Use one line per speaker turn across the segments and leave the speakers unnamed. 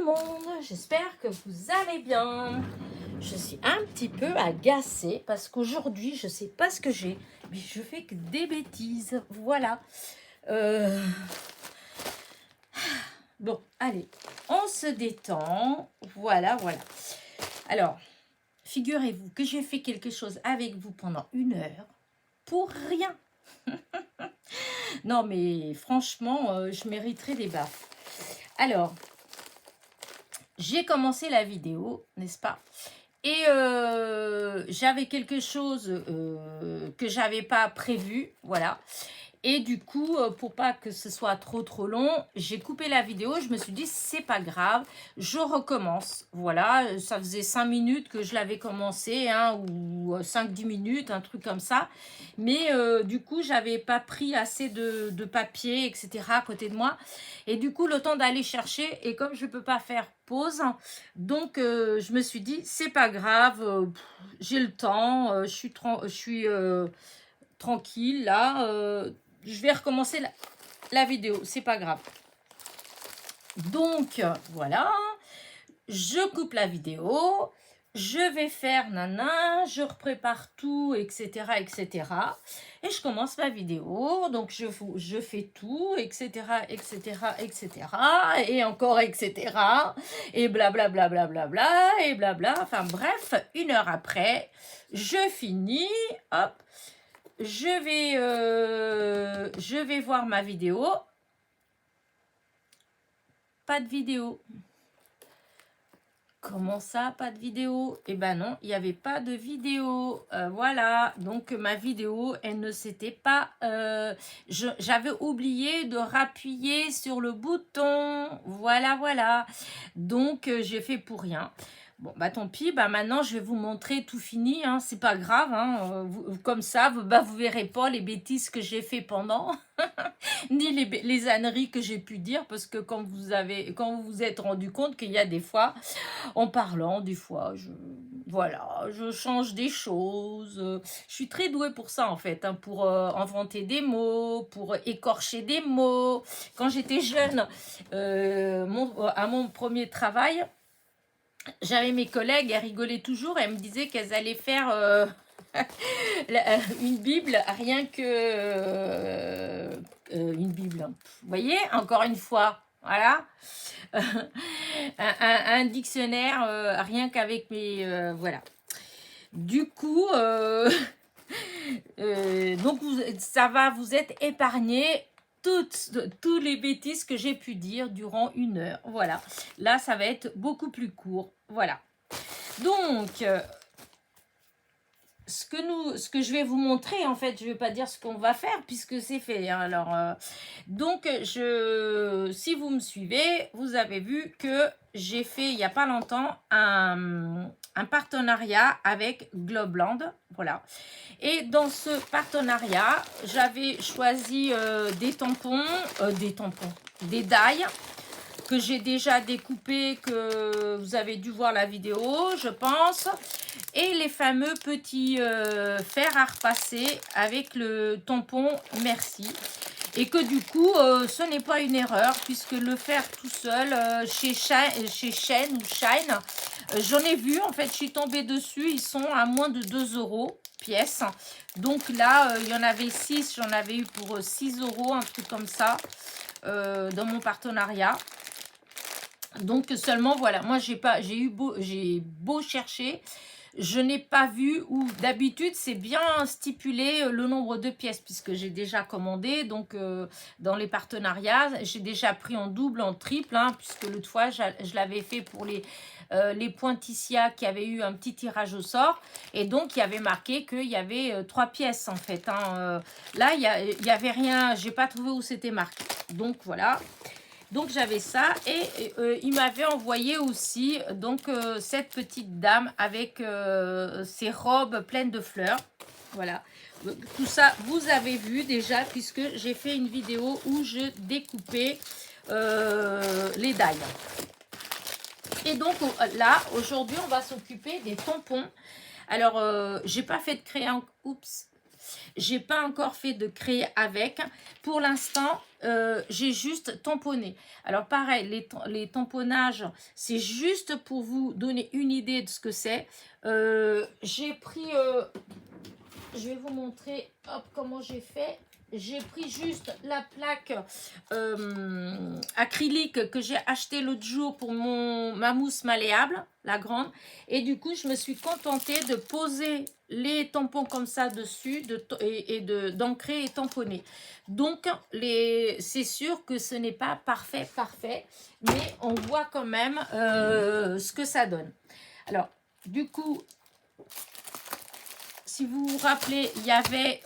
monde, j'espère que vous allez bien. Je suis un petit peu agacée parce qu'aujourd'hui, je sais pas ce que j'ai, mais je fais que des bêtises, voilà. Bon, allez, on se détend, voilà. Alors, figurez-vous que j'ai fait quelque chose avec vous pendant 1 heure pour rien. Non, mais franchement, je mériterais des baffes. Alors, j'ai commencé la vidéo, n'est-ce pas? Et j'avais quelque chose que j'avais pas prévu, voilà. Et du coup, pour pas que ce soit trop long, j'ai coupé la vidéo. Je me suis dit, c'est pas grave, je recommence. Voilà, ça faisait 5 minutes que je l'avais commencé, hein, ou 5-10 minutes, un truc comme ça. Mais du coup, j'avais pas pris assez de papier, etc. à côté de moi. Et du coup, le temps d'aller chercher, et comme je peux pas faire pause, donc je me suis dit, c'est pas grave, j'ai le temps, je suis tranquille là. Je vais recommencer la vidéo, c'est pas grave. Donc, voilà, je coupe la vidéo, je vais faire nana, je prépare tout, etc., etc. Et je commence ma vidéo, donc je fais tout, etc., etc., etc., et encore, etc., et blablabla, et blabla, enfin bref, 1 heure après, je finis, hop, je vais voir ma vidéo. Pas de vidéo. Comment ça, pas de vidéo? Eh ben non, il n'y avait pas de vidéo. Voilà, donc ma vidéo, elle ne s'était pas... j'avais oublié de rappuyer sur le bouton. Voilà. Donc, j'ai fait pour rien. Bon, bah tant pis, bah maintenant je vais vous montrer tout fini, hein, c'est pas grave, hein, comme ça, vous verrez pas les bêtises que j'ai fait pendant, ni les âneries que j'ai pu dire, parce que quand vous vous êtes rendu compte qu'il y a des fois, en parlant, des fois, je change des choses, je suis très douée pour ça en fait, hein, pour inventer des mots, pour écorcher des mots. Quand j'étais jeune, à mon premier travail, j'avais mes collègues, elles rigolaient toujours, elles me disaient qu'elles allaient faire une Bible, rien que une Bible. Vous voyez, encore une fois, voilà. Un dictionnaire, rien qu'avec mes... voilà. Du coup, donc ça va vous être épargné tous les bêtises que j'ai pu dire durant 1 heure. Voilà. Là, ça va être beaucoup plus court. Voilà. Donc, ce que je vais vous montrer, en fait, je ne vais pas dire ce qu'on va faire puisque c'est fait. Hein. Alors, donc, si vous me suivez, vous avez vu que j'ai fait il n'y a pas longtemps un partenariat avec Globland. Voilà. Et dans ce partenariat, j'avais choisi des die que j'ai déjà découpé, que vous avez dû voir la vidéo, je pense, et les fameux petits fers à repasser avec le tampon merci. Et que du coup, ce n'est pas une erreur, puisque le faire tout seul chez Shein ou Shine, j'en ai vu, en fait, je suis tombée dessus, ils sont à moins de 2 € pièce. Donc là, il y en avait 6, j'en avais eu pour 6 €, un truc comme ça, dans mon partenariat. Donc seulement, voilà, moi j'ai beau chercher, je n'ai pas vu, ou d'habitude c'est bien stipulé le nombre de pièces puisque j'ai déjà commandé, donc dans les partenariats j'ai déjà pris en double, en triple, hein, puisque l'autre fois je l'avais fait pour les pointillés qui avaient eu un petit tirage au sort, et donc il y avait marqué qu'il y avait 3 pièces en fait, hein. Là il y avait rien, j'ai pas trouvé où c'était marqué, donc voilà. Donc j'avais ça, et il m'avait envoyé aussi donc cette petite dame avec ses robes pleines de fleurs. Voilà, tout ça vous avez vu déjà puisque j'ai fait une vidéo où je découpais les dailles. Et donc là aujourd'hui on va s'occuper des tampons. Alors j'ai pas fait de crayon, oups. J'ai pas encore fait de crayon avec. Pour l'instant, j'ai juste tamponné. Alors pareil, les tamponnages, c'est juste pour vous donner une idée de ce que c'est. J'ai pris, je vais vous montrer comment j'ai fait. J'ai pris juste la plaque acrylique que j'ai acheté l'autre jour pour ma mousse malléable, la grande. Et du coup, je me suis contentée de poser les tampons comme ça dessus d'ancrer et tamponner. Donc, c'est sûr que ce n'est pas parfait, mais on voit quand même ce que ça donne. Alors, du coup, si vous vous rappelez, il y avait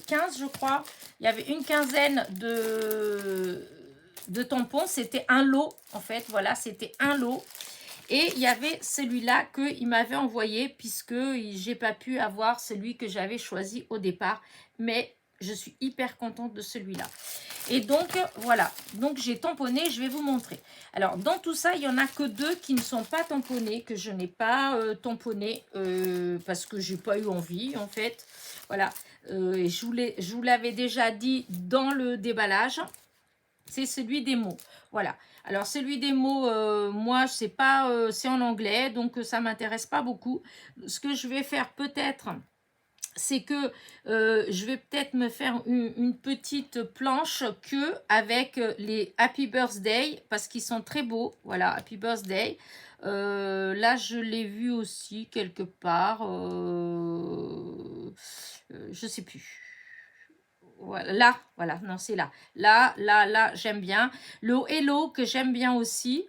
15, je crois. Il y avait une quinzaine de tampons. C'était un lot, en fait. Voilà, c'était un lot. Et il y avait celui-là qu'il m'avait envoyé, puisque j'ai pas pu avoir celui que j'avais choisi au départ. Mais je suis hyper contente de celui-là. Et donc, voilà. Donc, j'ai tamponné. Je vais vous montrer. Alors, dans tout ça, il n'y en a que 2 qui ne sont pas tamponnés, que je n'ai pas tamponné parce que j'ai pas eu envie, en fait. Voilà. Et je vous l'avais déjà dit dans le déballage. C'est celui des mots. Voilà. Alors, celui des mots, moi, c'est pas, c'est en anglais, donc ça m'intéresse pas beaucoup. Ce que je vais faire peut-être, c'est que je vais peut-être me faire une petite planche avec les Happy Birthday, parce qu'ils sont très beaux. Voilà, Happy Birthday. Là, je l'ai vu aussi quelque part. Je sais plus. Voilà, là, voilà, non, c'est là. Là, j'aime bien. Le Hello, que j'aime bien aussi.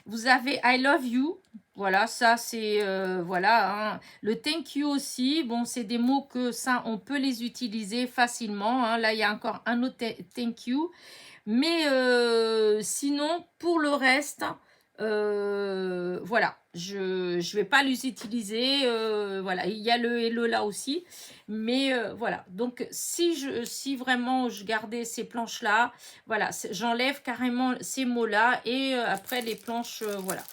Vous avez I love you. Voilà, ça, c'est... voilà, hein. Le thank you aussi. Bon, c'est des mots que ça, on peut les utiliser facilement. Hein. Là, il y a encore un autre thank you. Mais sinon, pour le reste... voilà, je vais pas les utiliser. Voilà, il y a le hello là aussi, mais voilà. Donc si vraiment je gardais ces planches là, voilà, j'enlève carrément ces mots là et après les planches, voilà.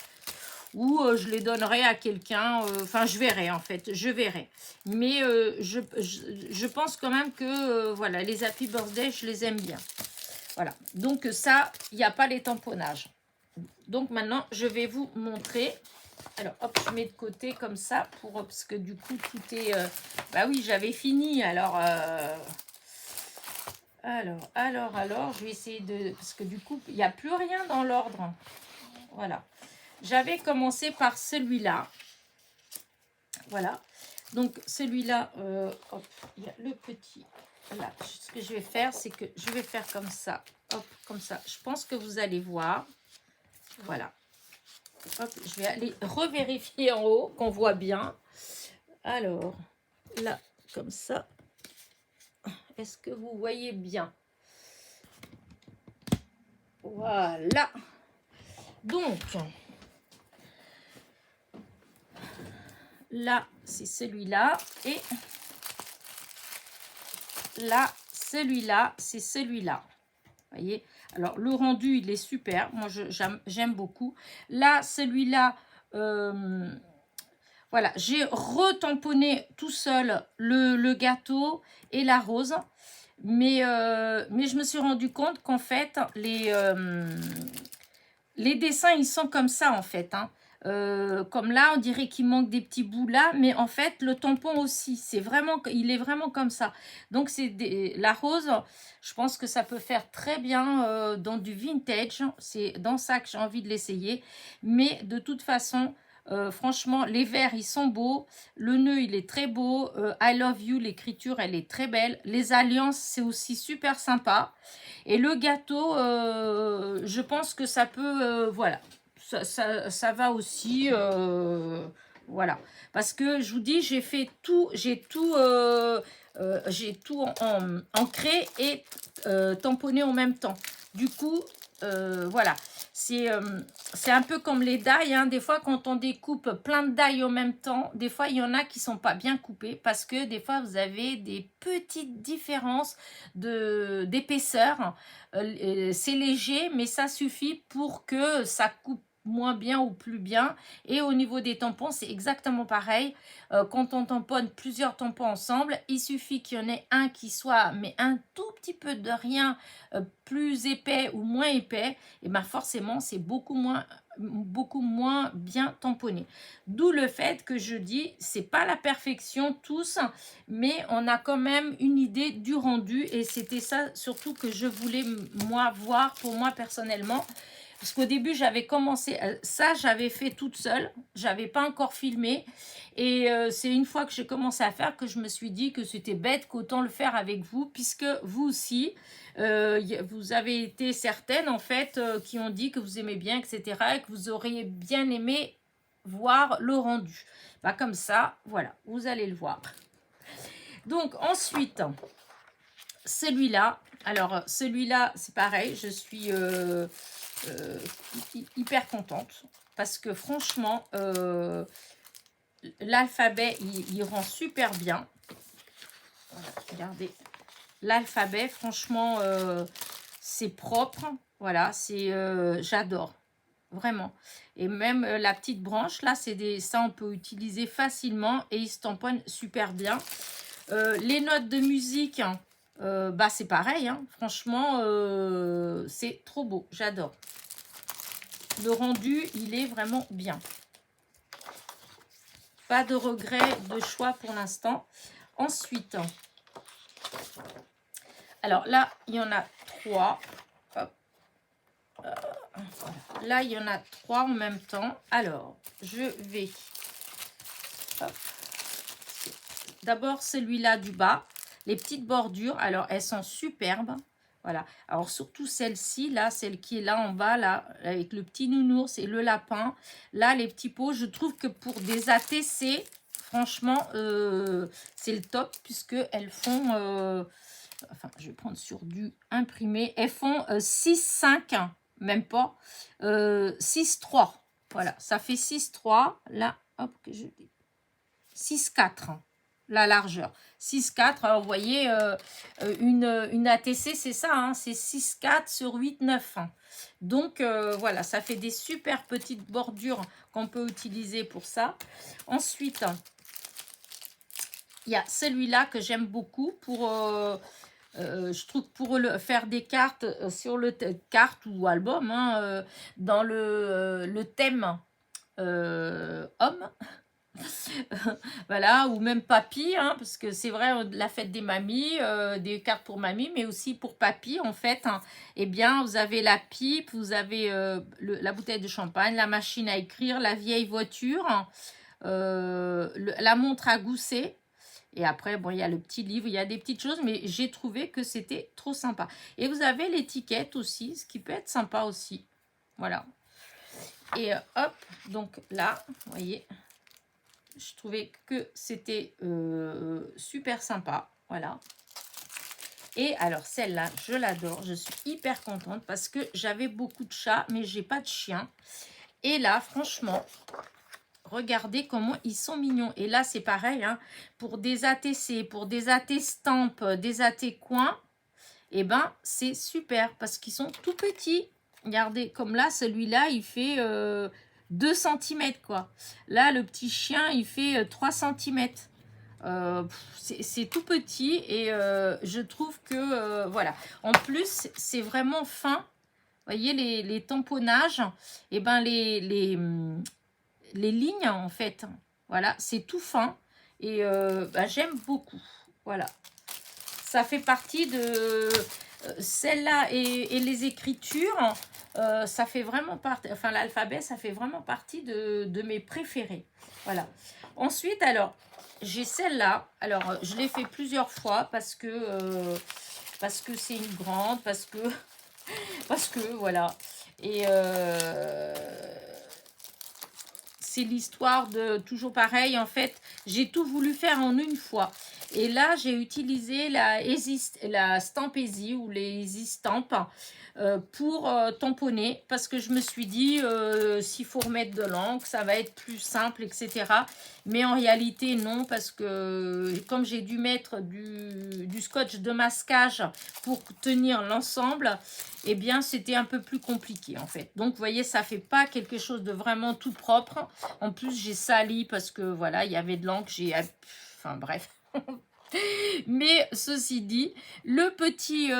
Ou je les donnerai à quelqu'un. Enfin, je verrai en fait, je verrai. Mais je pense quand même que voilà, les Happy Birthday, je les aime bien. Voilà. Donc ça, il n'y a pas les tamponnages. Donc maintenant, je vais vous montrer. Alors, hop, je mets de côté comme ça, parce que du coup, tout est... bah oui, j'avais fini. Alors, je vais essayer de... Parce que du coup, il n'y a plus rien dans l'ordre. Voilà. J'avais commencé par celui-là. Voilà. Donc, celui-là, hop, il y a le petit... Là, ce que je vais faire, c'est que je vais faire comme ça. Hop, comme ça. Je pense que vous allez voir. Voilà. Hop, je vais aller revérifier en haut qu'on voit bien. Alors, là, comme ça. Est-ce que vous voyez bien? Voilà. Donc, là, c'est celui-là. Et là, celui-là, c'est celui-là. Vous voyez? Alors, le rendu, il est super. Moi, j'aime beaucoup. Là, celui-là, voilà, j'ai retamponné tout seul le gâteau et la rose. Mais je me suis rendu compte qu'en fait, les dessins, ils sont comme ça, en fait. Hein. Comme là, on dirait qu'il manque des petits bouts là, mais en fait, le tampon aussi, il est vraiment comme ça. Donc, la rose, je pense que ça peut faire très bien dans du vintage. C'est dans ça que j'ai envie de l'essayer. Mais de toute façon, franchement, les verts, ils sont beaux. Le nœud, il est très beau. I love you, l'écriture, elle est très belle. Les alliances, c'est aussi super sympa. Et le gâteau, je pense que ça peut, voilà. Ça va aussi, voilà. Parce que je vous dis, j'ai tout ancré et tamponné en même temps. Du coup, voilà. C'est un peu comme les die. Hein. Des fois, quand on découpe plein de die en même temps, des fois, il y en a qui ne sont pas bien coupés parce que des fois, vous avez des petites différences d'épaisseur. C'est léger, mais ça suffit pour que ça coupe moins bien ou plus bien. Et au niveau des tampons, c'est exactement pareil. Quand on tamponne plusieurs tampons ensemble, il suffit qu'il y en ait un qui soit, mais un tout petit peu de rien, plus épais ou moins épais, et ben forcément, c'est beaucoup moins bien tamponné. D'où le fait que je dis, c'est pas la perfection tous, mais on a quand même une idée du rendu, et c'était ça surtout que je voulais moi voir pour moi personnellement. Parce qu'au début, j'avais commencé, ça j'avais fait toute seule, j'avais pas encore filmé. Et c'est une fois que j'ai commencé à faire que je me suis dit que c'était bête qu'autant le faire avec vous, puisque vous aussi, vous avez été certaines en fait qui ont dit que vous aimez bien, etc. et que vous auriez bien aimé voir le rendu. Bah, comme ça, voilà, vous allez le voir. Donc ensuite, celui-là, alors celui-là, c'est pareil, je suis hyper contente parce que franchement, l'alphabet, il rend super bien. Voilà, regardez, l'alphabet, franchement, c'est propre. Voilà, c'est j'adore. Vraiment. Et même la petite branche, là, ça, on peut utiliser facilement et il se tamponne super bien. Les notes de musique, hein, bah, c'est pareil. Hein. Franchement, c'est trop beau. J'adore. Le rendu, il est vraiment bien. Pas de regret de choix pour l'instant. Ensuite, alors là, il y en a 3. Hop. Voilà. Là, il y en a 3 en même temps. Alors, je vais... D'abord, celui-là du bas. Les petites bordures, alors elles sont superbes. Voilà. Alors, surtout celle-ci, là, celle qui est là en bas, là, avec le petit nounours et le lapin. Là, les petits pots, je trouve que pour des ATC, franchement, c'est le top, puisqu'elles font... enfin, je vais prendre sur du imprimé. Elles font 6,5, même pas. 6,3. Voilà, ça fait 6,3. Là, hop, que je dis. 6,4. La largeur. 6,4. Alors, vous voyez, une ATC, c'est ça. Hein, c'est 6,4 sur 8,9. Donc, voilà, ça fait des super petites bordures qu'on peut utiliser pour ça. Ensuite, il y a celui-là que j'aime beaucoup pour... je trouve pour faire des cartes sur le carte ou album hein, dans le thème homme. Voilà, ou même papy, hein, parce que c'est vrai, la fête des mamies, des cartes pour mamie, mais aussi pour papy, en fait. Hein, eh bien, vous avez la pipe, vous avez la bouteille de champagne, la machine à écrire, la vieille voiture, la montre à gousset. Et après, bon, il y a le petit livre, il y a des petites choses, mais j'ai trouvé que c'était trop sympa. Et vous avez l'étiquette aussi, ce qui peut être sympa aussi. Voilà. Et hop, donc là, vous voyez, je trouvais que c'était super sympa. Voilà. Et alors, celle-là, je l'adore. Je suis hyper contente parce que j'avais beaucoup de chats, mais j'ai pas de chien. Et là, franchement... Regardez comment ils sont mignons. Et là, c'est pareil, hein, pour des ATC, pour des AT stampes, des AT coins, et ben, c'est super parce qu'ils sont tout petits. Regardez, comme là, celui-là, il fait 2 cm, quoi. Là, le petit chien, il fait 3 cm. C'est tout petit et je trouve que, voilà. En plus, c'est vraiment fin. Vous voyez, les tamponnages, et ben, les lignes en fait, voilà, c'est tout fin et bah, j'aime beaucoup. Voilà, ça fait partie de celle-là et les écritures, ça fait vraiment partie, enfin l'alphabet, ça fait vraiment partie de mes préférés. Voilà. Ensuite, alors, j'ai celle-là. Alors, je l'ai fait plusieurs fois parce que c'est une grande, parce que voilà. Et c'est l'histoire de toujours pareil. En fait, j'ai tout voulu faire en une fois. Et là, j'ai utilisé la Stamp Easy ou les Easy Stamp pour tamponner parce que je me suis dit s'il faut remettre de l'encre, ça va être plus simple, etc. Mais en réalité, non, parce que comme j'ai dû mettre du scotch de masquage pour tenir l'ensemble, eh bien, c'était un peu plus compliqué, en fait. Donc, vous voyez, ça fait pas quelque chose de vraiment tout propre. En plus, j'ai sali parce que, voilà, il y avait de l'encre, enfin, bref. Mais ceci dit, le petit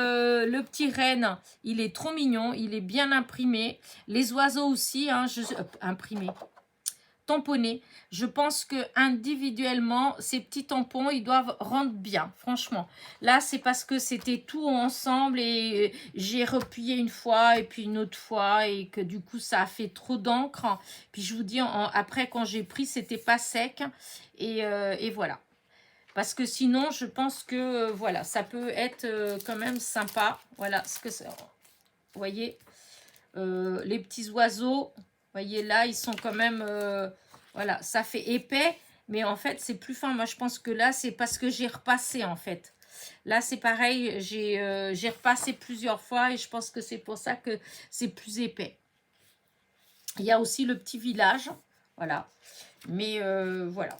renne, il est trop mignon, il est bien imprimé. Les oiseaux aussi, hein, imprimé, tamponné. Je pense que individuellement, ces petits tampons, ils doivent rendre bien, franchement. Là, c'est parce que c'était tout ensemble et j'ai replié une fois et puis une autre fois et que du coup, ça a fait trop d'encre. Puis je vous dis, après, quand j'ai pris, c'était pas sec et voilà. Parce que sinon, je pense que, voilà, ça peut être quand même sympa. Voilà, ce que c'est. Vous voyez, les petits oiseaux, vous voyez là, ils sont quand même, voilà, ça fait épais. Mais en fait, c'est plus fin. Moi, je pense que là, c'est parce que j'ai repassé, en fait. Là, c'est pareil, j'ai repassé plusieurs fois et je pense que c'est pour ça que c'est plus épais. Il y a aussi le petit village, voilà. Mais voilà.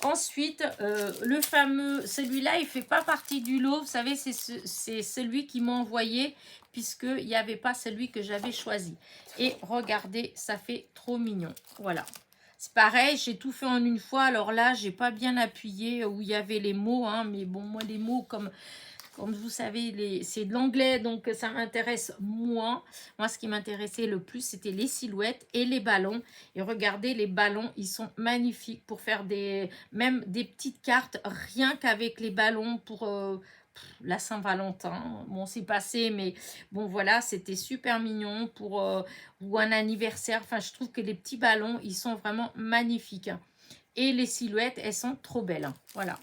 Ensuite, le fameux, celui-là, il ne fait pas partie du lot. Vous savez, c'est celui qui m'a envoyé puisqu'il n'y avait pas celui que j'avais choisi. Et regardez, ça fait trop mignon. Voilà. C'est pareil, j'ai tout fait en une fois. Alors là, j'ai pas bien appuyé où il y avait les mots. Hein, mais bon, moi, les mots, comme vous savez, c'est de l'anglais, donc ça m'intéresse moins. Moi, ce qui m'intéressait le plus, c'était les silhouettes et les ballons. Et regardez, les ballons, ils sont magnifiques pour faire même des petites cartes, rien qu'avec les ballons pour la Saint-Valentin. Bon, c'est passé, mais bon, voilà, c'était super mignon ou un anniversaire. Enfin, je trouve que les petits ballons, ils sont vraiment magnifiques. Et les silhouettes, elles sont trop belles. Voilà.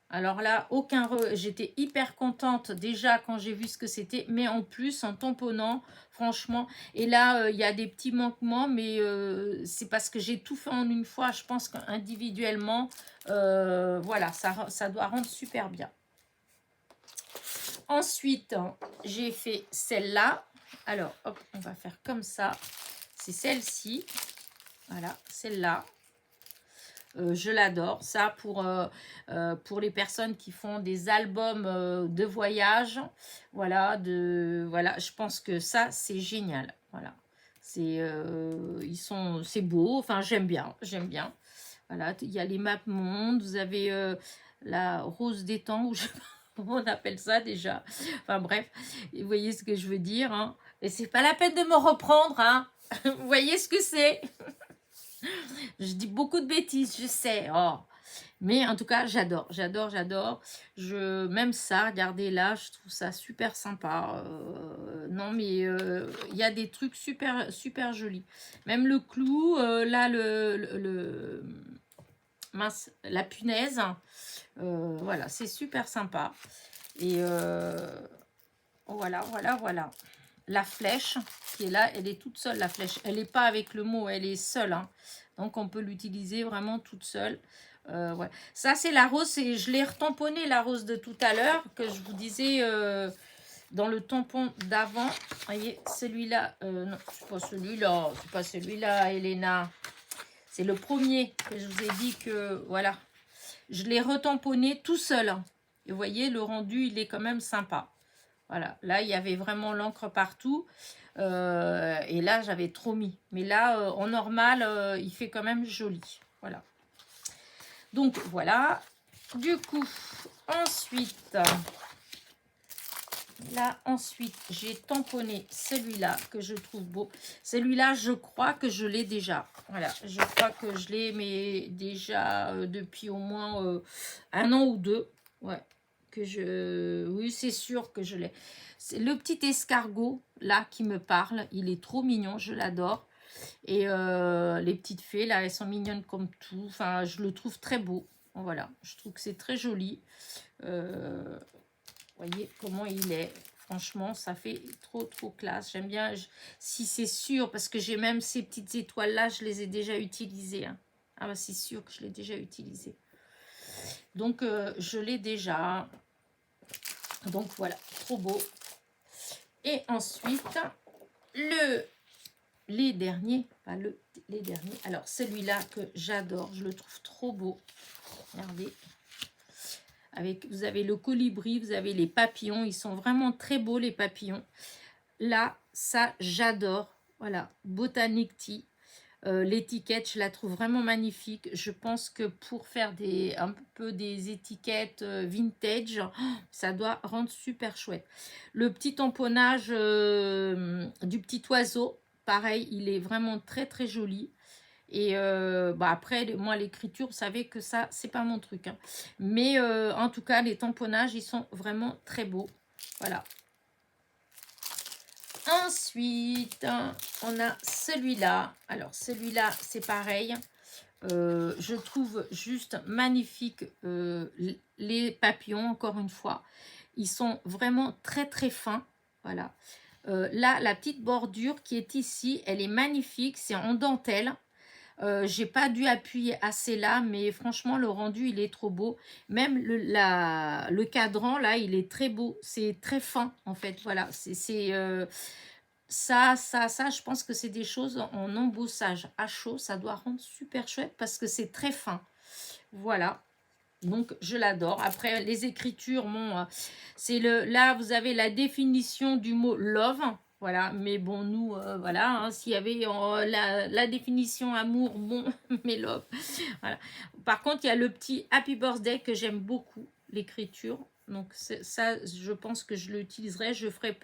Alors là, j'étais hyper contente déjà quand j'ai vu ce que c'était, mais en plus en tamponnant, franchement. Et là, il y a des petits manquements, mais c'est parce que j'ai tout fait en une fois. Je pense qu'individuellement, voilà, ça doit rendre super bien. Ensuite, j'ai fait celle-là. Alors, hop, on va faire comme ça. C'est celle-ci. Voilà, celle-là. Je l'adore, ça pour les personnes qui font des albums de voyage, voilà, je pense que ça c'est génial, voilà, c'est beau, enfin j'aime bien, voilà, il y a les maps monde, vous avez la rose des temps, ou je sais pas comment on appelle ça déjà, enfin bref, vous voyez ce que je veux dire, hein, et c'est pas la peine de me reprendre, hein, vous voyez ce que c'est. Je dis beaucoup de bêtises, je sais. Oh. Mais en tout cas, j'adore. Même ça, regardez là, je trouve ça super sympa. Non, mais il y a des trucs super, super jolis. Même le clou, là, mince, la punaise. Voilà, c'est super sympa. Et voilà. La flèche qui est là, elle est toute seule, la flèche. Elle n'est pas avec le mot, elle est seule. Hein. Donc, on peut l'utiliser vraiment toute seule. Ouais. Ça, c'est la rose. Et je l'ai retamponné, la rose de tout à l'heure, que je vous disais dans le tampon d'avant. Vous voyez, celui-là. Non, c'est pas celui-là. C'est pas celui-là, Elena. C'est le premier que je vous ai dit que, voilà. Je l'ai retamponné tout seul. Et vous voyez, le rendu, il est quand même sympa. Voilà, là, il y avait vraiment l'encre partout. Et là, j'avais trop mis. Mais là, en normal, il fait quand même joli. Voilà. Donc, voilà. Du coup, ensuite, j'ai tamponné celui-là que je trouve beau. Celui-là, je crois que je l'ai déjà. Voilà, je crois que je l'ai, mais déjà depuis au moins 1 an ou 2. Ouais. Oui, c'est sûr que je l'ai. C'est le petit escargot là qui me parle, il est trop mignon, je l'adore. Et les petites fées là, elles sont mignonnes comme tout. Enfin, je le trouve très beau. Voilà, je trouve que c'est très joli. Voyez comment il est. Franchement, ça fait trop classe. J'aime bien. Si c'est sûr, parce que j'ai même ces petites étoiles là, je les ai déjà utilisées. Hein. Ah bah c'est sûr que je l'ai déjà utilisé. Donc, je l'ai déjà. Donc, voilà, trop beau. Et ensuite, les derniers, pas les derniers. Alors, celui-là que j'adore, je le trouve trop beau. Regardez. Vous avez le colibri, vous avez les papillons. Ils sont vraiment très beaux, les papillons. Là, ça, j'adore. Voilà, Botanic Tea. L'étiquette, je la trouve vraiment magnifique. Je pense que pour faire un peu des étiquettes vintage, ça doit rendre super chouette. Le petit tamponnage du petit oiseau, pareil, il est vraiment très très joli. Et après, moi, l'écriture, vous savez que ça, c'est pas mon truc. Hein. Mais en tout cas, les tamponnages, ils sont vraiment très beaux. Voilà. Ensuite, on a celui-là. Alors, celui-là, c'est pareil. Je trouve juste magnifique les papillons, encore une fois. Ils sont vraiment très, très fins. Voilà. Là, la petite bordure qui est ici, elle est magnifique. C'est en dentelle. J'ai pas dû appuyer assez là, mais franchement, le rendu, il est trop beau. Même le cadran, là, il est très beau. C'est très fin, en fait. Voilà. Ça, je pense que c'est des choses en embossage à chaud. Ça doit rendre super chouette parce que c'est très fin. Voilà. Donc, je l'adore. Après, les écritures, là, vous avez la définition du mot love. Voilà, mais bon, nous, voilà, hein, s'il y avait la définition amour, bon, mais love. Voilà. Par contre, il y a le petit Happy Birthday que j'aime beaucoup, l'écriture. Donc, ça, je pense que je l'utiliserai. Je ferai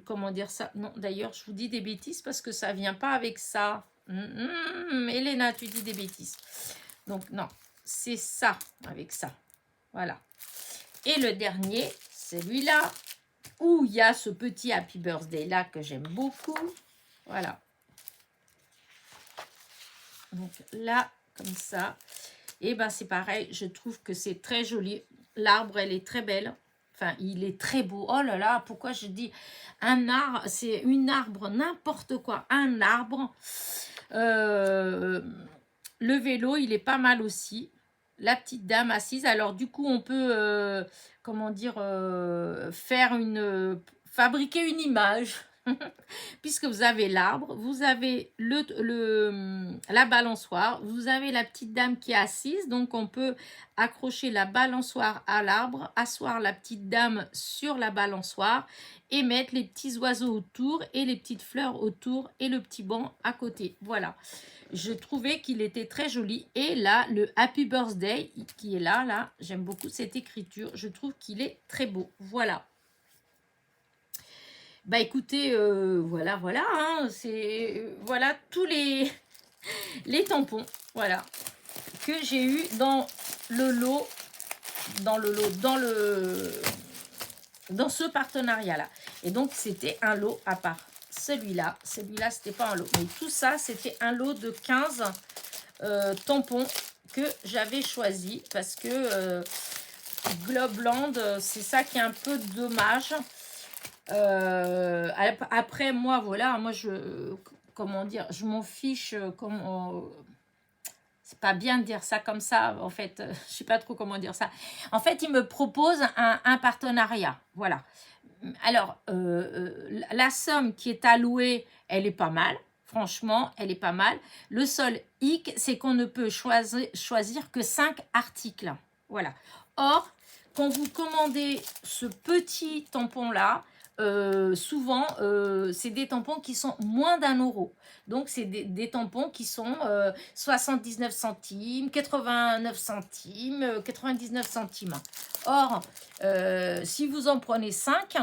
comment dire ça? Non, d'ailleurs, je vous dis des bêtises parce que ça vient pas avec ça. Elena, tu dis des bêtises. Donc, non, c'est ça avec ça. Voilà. Et le dernier, celui-là, où il y a ce petit Happy Birthday là que j'aime beaucoup. Voilà. Donc là, comme ça. Et ben c'est pareil, je trouve que c'est très joli. L'arbre, elle est très belle. Enfin, il est très beau. Oh là là, pourquoi je dis un arbre? C'est une arbre, n'importe quoi. Un arbre. Le vélo, il est pas mal aussi. La petite dame assise. Alors, du coup, on peut, comment dire, fabriquer une image. Puisque vous avez l'arbre, vous avez la balançoire, vous avez la petite dame qui est assise, donc on peut accrocher la balançoire à l'arbre, asseoir la petite dame sur la balançoire et mettre les petits oiseaux autour et les petites fleurs autour et le petit banc à côté. Voilà, je trouvais qu'il était très joli. Et là, le Happy Birthday qui est là, j'aime beaucoup cette écriture, je trouve qu'il est très beau. Voilà. Bah écoutez, voilà, hein, voilà tous les tampons, voilà, que j'ai eu dans ce partenariat-là. Et donc, c'était un lot à part. Celui-là, c'était pas un lot. Mais tout ça, c'était un lot de 15 tampons que j'avais choisi parce que Globland, c'est ça qui est un peu dommage. Après, moi, voilà, comment dire, je m'en fiche, c'est pas bien de dire ça comme ça, en fait, je sais pas trop comment dire ça. En fait, il me propose un partenariat, voilà. Alors, la somme qui est allouée, elle est pas mal. Franchement, elle est pas mal. Le seul hic, c'est qu'on ne peut choisir que 5 articles. Voilà. Or, quand vous commandez ce petit tampon-là, souvent, c'est des tampons qui sont moins d'1 €. Donc, c'est des tampons qui sont 79 centimes, 89 centimes, 99 centimes. Or, si vous en prenez 5,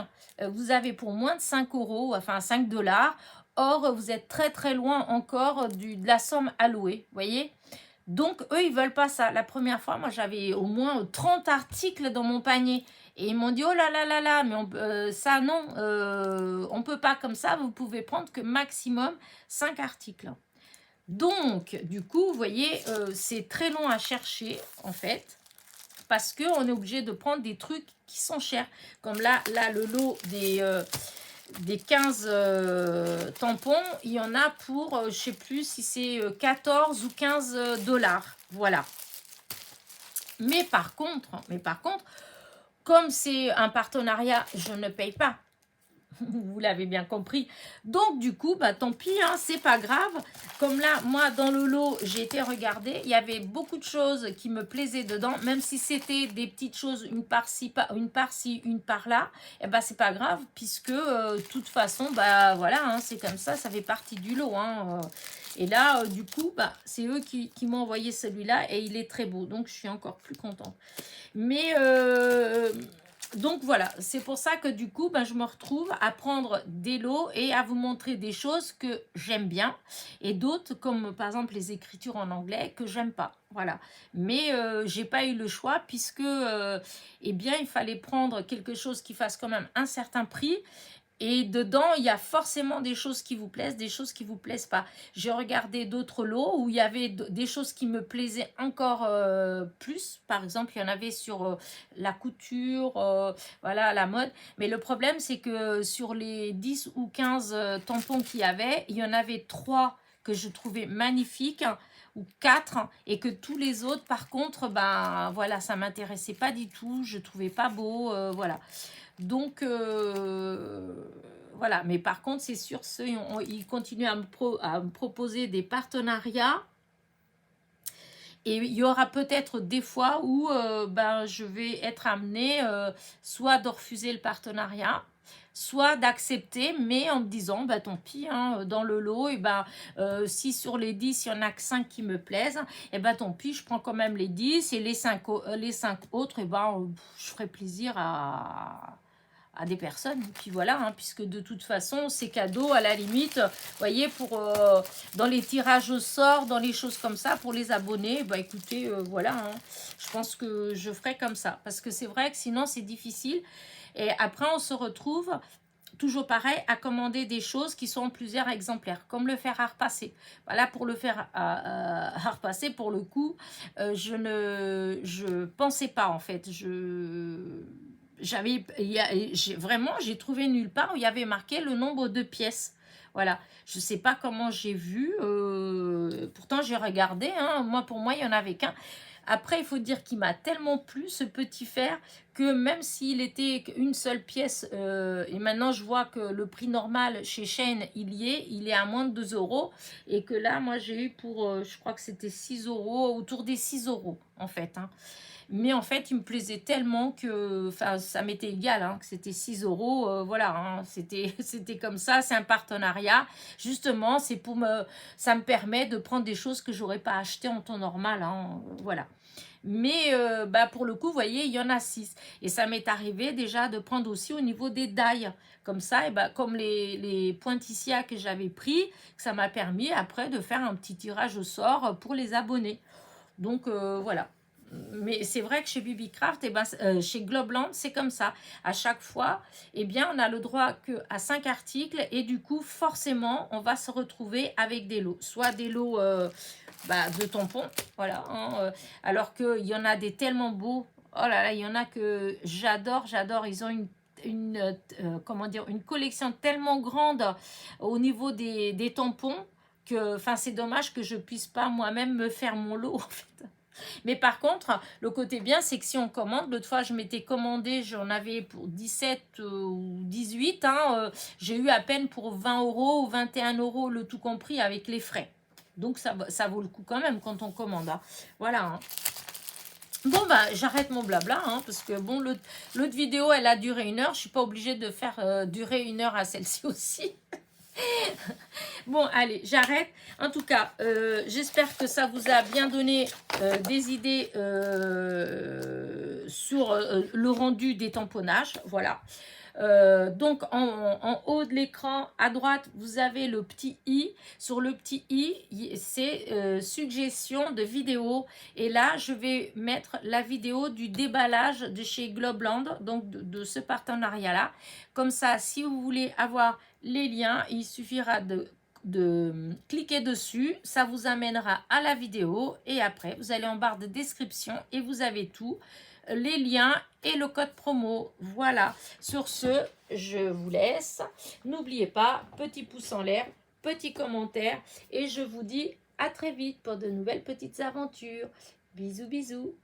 vous avez pour moins de 5 €, enfin 5 $. Or, vous êtes très très loin encore de la somme allouée, voyez. Donc, eux, ils veulent pas ça. La première fois, moi, j'avais au moins 30 articles dans mon panier. Et ils m'ont dit, oh là là là là, mais ça, non, on peut pas comme ça. Vous pouvez prendre que maximum 5 articles. Donc, du coup, vous voyez, c'est très long à chercher, en fait. Parce qu'on est obligé de prendre des trucs qui sont chers. Comme là le lot des 15 tampons, il y en a pour, je sais plus si c'est 14 ou 15 $. Voilà. Mais par contre, comme c'est un partenariat, je ne paye pas. Vous l'avez bien compris. Donc, du coup, bah, tant pis, hein, c'est pas grave. Comme là, moi, dans le lot, j'ai été regarder. Il y avait beaucoup de choses qui me plaisaient dedans. Même si c'était des petites choses, une par-ci, une par-là, eh ben, c'est pas grave. Puisque, de toute façon, bah, voilà, hein, c'est comme ça fait partie du lot. Hein, et là, du coup, bah, c'est eux qui m'ont envoyé celui-là. Et il est très beau. Donc, je suis encore plus contente. Mais... donc voilà, c'est pour ça que du coup, ben, je me retrouve à prendre des lots et à vous montrer des choses que j'aime bien et d'autres comme par exemple les écritures en anglais que j'aime pas. Voilà, mais j'ai pas eu le choix puisque eh bien il fallait prendre quelque chose qui fasse quand même un certain prix. Et dedans, il y a forcément des choses qui vous plaisent, des choses qui vous plaisent pas. J'ai regardé d'autres lots où il y avait des choses qui me plaisaient encore plus. Par exemple, il y en avait sur la couture, voilà, la mode. Mais le problème, c'est que sur les 10 ou 15 tampons qu'il y avait, il y en avait 3 que je trouvais magnifiques, hein, ou 4, et que tous les autres, par contre, ben voilà, ça m'intéressait pas du tout. Je trouvais pas beau, voilà. Donc, voilà. Mais par contre, c'est sûr, ils continuent à me proposer des partenariats. Et il y aura peut-être des fois où ben, je vais être amenée soit de refuser le partenariat, soit d'accepter, mais en me disant, bah, tant pis, hein, dans le lot, et ben, si sur les 10, il n'y en a que 5 qui me plaisent, et ben, tant pis, je prends quand même les 10 et les 5 autres, et ben, je ferai plaisir à des personnes. Puis voilà, hein, puisque de toute façon, c'est cadeau à la limite. Vous voyez, pour dans les tirages au sort, dans les choses comme ça, pour les abonnés, bah écoutez, voilà, hein, je pense que je ferai comme ça. Parce que c'est vrai que sinon, c'est difficile. Et après, on se retrouve toujours pareil, à commander des choses qui sont en plusieurs exemplaires, comme le fer à repasser. Voilà, pour le fer à repasser, pour le coup, je pensais pas, en fait. Vraiment, j'ai trouvé nulle part où il y avait marqué le nombre de pièces. Voilà, je sais pas comment j'ai vu, pourtant j'ai regardé, hein, pour moi, il y en avait qu'un. Après, il faut dire qu'il m'a tellement plu, ce petit fer, que même s'il était une seule pièce, et maintenant je vois que le prix normal chez Shein, il est à moins de 2 euros, et que là, moi, j'ai eu pour, je crois que c'était 6 euros, autour des 6 euros, en fait, hein. Mais en fait, il me plaisait tellement que ça m'était égal, hein, que c'était 6 euros. Voilà, hein, c'était comme ça, c'est un partenariat. Justement, ça me permet de prendre des choses que j'aurais pas achetées en temps normal. Hein, voilà. Mais bah, pour le coup, vous voyez, il y en a 6. Et ça m'est arrivé déjà de prendre aussi au niveau des dailles. Comme ça, et bah, comme les pointillés que j'avais pris, ça m'a permis après de faire un petit tirage au sort pour les abonnés. Donc voilà. Mais c'est vrai que chez Bibicraft, chez Globeland, c'est comme ça. À chaque fois, eh bien, on a le droit qu'à 5 articles et du coup, forcément, on va se retrouver avec des lots. Soit des lots de tampons, voilà. Hein, alors qu'il y en a des tellement beaux. Oh là là, il y en a que j'adore. Ils ont comment dire, une collection tellement grande au niveau des tampons que, c'est dommage que je puisse pas moi-même me faire mon lot, en fait. Mais par contre, le côté bien, c'est que si on commande, l'autre fois, je m'étais commandé, j'en avais pour 17 ou 18, hein, j'ai eu à peine pour 20 euros ou 21 euros le tout compris avec les frais. Donc, ça vaut le coup quand même quand on commande. Hein. Voilà. Hein. Bon, bah, j'arrête mon blabla, hein, parce que bon, l'autre vidéo, elle a duré 1 heure. Je ne suis pas obligée de faire durer 1 heure à celle-ci aussi. Bon, allez, j'arrête. En tout cas, j'espère que ça vous a bien donné des idées sur le rendu des tamponnages. Voilà. Donc, en haut de l'écran, à droite, vous avez le petit i. Sur le petit i, c'est suggestion de vidéo. Et là, je vais mettre la vidéo du déballage de chez Globeland, donc de ce partenariat-là. Comme ça, si vous voulez avoir les liens, il suffira de cliquer dessus, ça vous amènera à la vidéo et après vous allez en barre de description et vous avez tout, les liens et le code promo. Voilà, sur ce, je vous laisse. N'oubliez pas, petit pouce en l'air, petit commentaire et je vous dis à très vite pour de nouvelles petites aventures. Bisous, bisous.